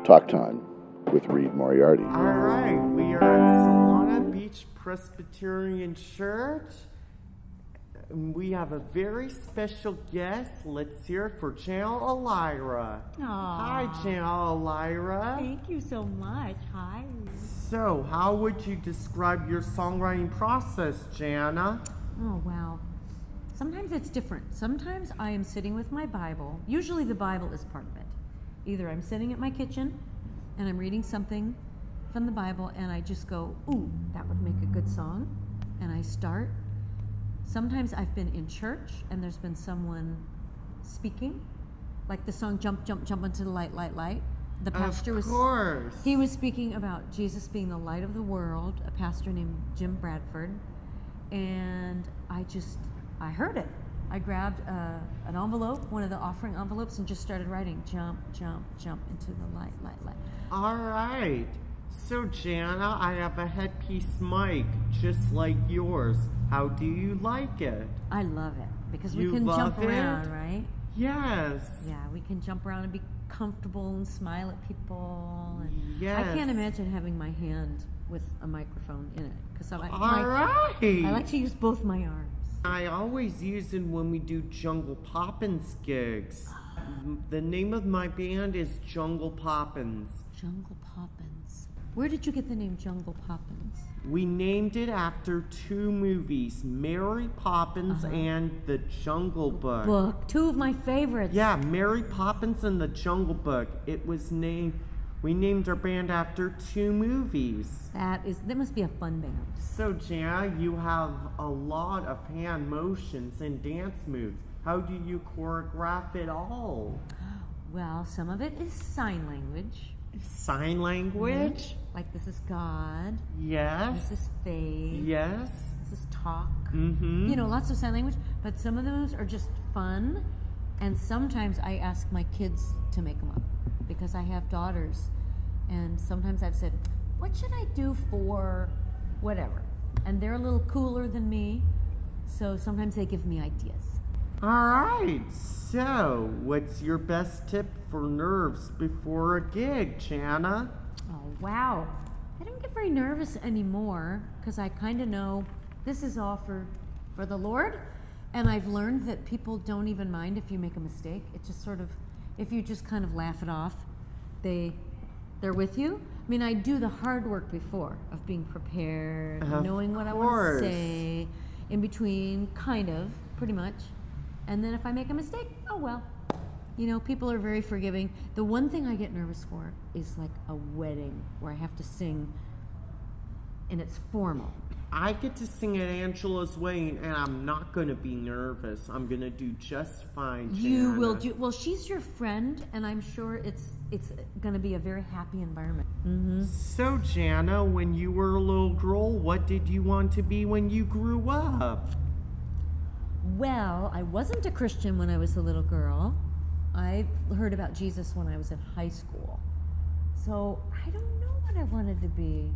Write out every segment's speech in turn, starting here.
Talk Time with Reid Moriarty. All right, we are at Solana Beach Presbyterian Church. We have a very special guest. Let's hear it for Jana Alayra. Hi, Jana Alayra. Thank you so much. Hi. So, how would you describe your songwriting process, Jana? Oh, wow. Sometimes it's different. Sometimes I am sitting with my Bible. Usually the Bible is part of it. Either I'm sitting at my kitchen and I'm reading something from the Bible and I just go, ooh, that would make a good song. And I start. Sometimes I've been in church and there's been someone speaking, like the song Jump, Jump, Jump into the Light, Light, Light. The pastor he was speaking about Jesus being the light of the world, a pastor named Jim Bradford. And I heard it. I grabbed an envelope, one of the offering envelopes, and just started writing, jump, jump, jump into the light, light, light. All right. So, Jana, I have a headpiece mic just like yours. How do you like it? I love it because we can jump around, right? Yes. Yeah, we can jump around and be comfortable and smile at people. And yes. I can't imagine having my hand with a microphone in it because I like to use both my arms. I always use it when we do Jungle Poppins gigs. The name of my band is Jungle Poppins. Jungle Poppins. Where did you get the name Jungle Poppins? We named it after two movies, Mary Poppins and The Jungle Book. Two of my favorites. Yeah, Mary Poppins and The Jungle Book. We named our band after two movies. That must be a fun band. So, Jana, you have a lot of hand motions and dance moves. How do you choreograph it all? Well, some of it is sign language. Sign language? Mm-hmm. Like this is God. Yes. This is faith. Yes. This is talk. Mm-hmm. You know, lots of sign language. But some of those are just fun. And sometimes I ask my kids to make them up because I have daughters. And sometimes I've said, what should I do for whatever? And they're a little cooler than me. So sometimes they give me ideas. All right, so what's your best tip for nerves before a gig, Jana? Oh, wow. I don't get very nervous anymore because I kind of know this is all for the Lord. And I've learned that people don't even mind if you make a mistake. It just sort of, if you just kind of laugh it off, they're with you. I mean, I do the hard work before of being prepared, knowing what I want to say in between, kind of, pretty much. And then if I make a mistake, oh well. You know, people are very forgiving. The one thing I get nervous for is like a wedding where I have to sing and it's formal. I get to sing at Angela's wedding and I'm not going to be nervous. I'm going to do just fine, Jana. You will do. Well, she's your friend and I'm sure it's going to be a very happy environment. Mm-hmm. So, Jana, when you were a little girl, what did you want to be when you grew up? Well, I wasn't a Christian when I was a little girl. I heard about Jesus when I was in high school. So I don't know what I wanted to be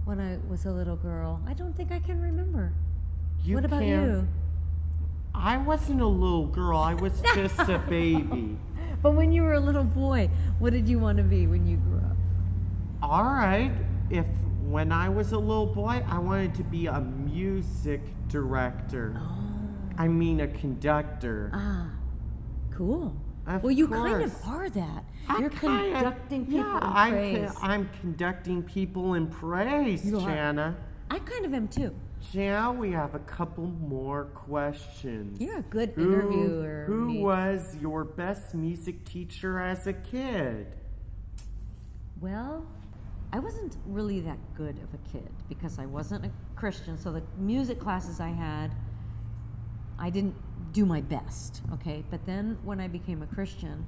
when I was a little girl. I don't think I can remember. What about you? I wasn't a little girl. I was just a baby. But when you were a little boy, what did you want to be when you grew up? All right. When I was a little boy, I wanted to be a music director. Oh. I mean a conductor. Ah, cool. Well, you kind of are that. You're conducting people in praise. I'm conducting people in praise, Jana. I kind of am too. Jana, we have a couple more questions. You're a good interviewer. Who was your best music teacher as a kid? Well, I wasn't really that good of a kid because I wasn't a Christian. So the music classes I had, I didn't do my best, okay? But then when I became a Christian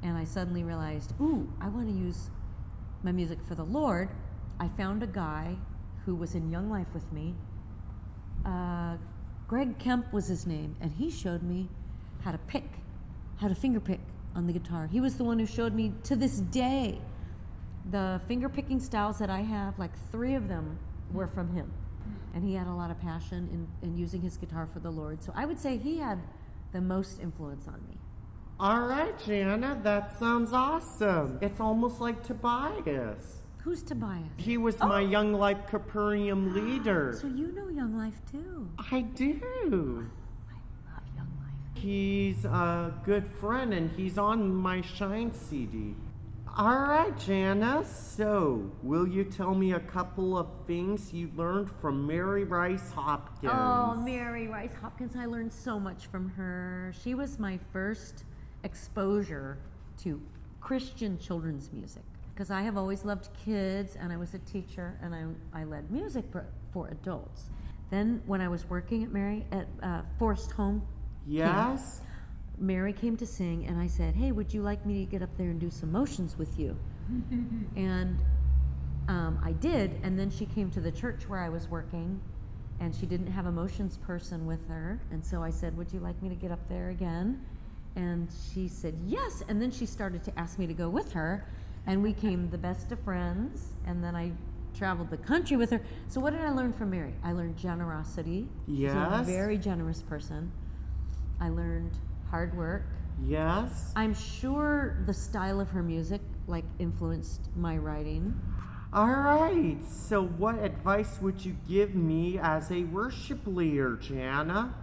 and I suddenly realized, ooh, I want to use my music for the Lord, I found a guy who was in Young Life with me. Greg Kemp was his name, and he showed me how to finger pick on the guitar. He was the one who showed me, to this day, the finger picking styles that I have, like 3 of them were from him. And he had a lot of passion in using his guitar for the Lord. So I would say he had the most influence on me. All right, Jana, that sounds awesome. It's almost like Tobias. Who's Tobias? He was my Young Life Capurium leader. So you know Young Life too. I do. I love Young Life. He's a good friend, and he's on my Shine CD. All right, Jana, so will you tell me a couple of things you learned from Mary Rice Hopkins? Oh, Mary Rice Hopkins, I learned so much from her. She was my first exposure to Christian children's music, because I have always loved kids, and I was a teacher, and I led music for adults. Then when I was working at Forest Home, Yes? Mary came to sing, and I said, hey, would you like me to get up there and do some motions with you? And I did, and then she came to the church where I was working, and she didn't have a motions person with her, and so I said, would you like me to get up there again? And she said yes, and then she started to ask me to go with her, and we became the best of friends, and then I traveled the country with her. So what did I learn from Mary? I learned generosity. Yes. She's a very generous person. I learned hard work. Yes? I'm sure the style of her music influenced my writing. All right, so what advice would you give me as a worship leader, Jana?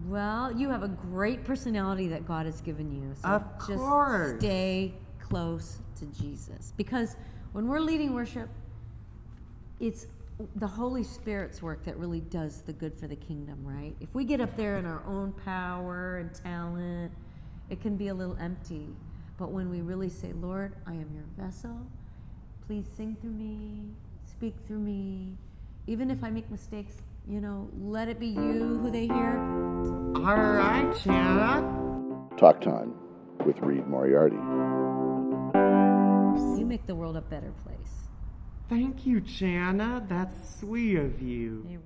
Well, you have a great personality that God has given you. So Of just course. stay close to Jesus. Because when we're leading worship, it's the Holy Spirit's work that really does the good for the kingdom, right? If we get up there in our own power and talent, it can be a little empty. But when we really say, Lord, I am your vessel, please sing through me, speak through me. Even if I make mistakes, let it be you who they hear. All right, Jana. Talk Time with Reid Moriarty. You make the world a better place. Thank you, Jana. That's sweet of you. You're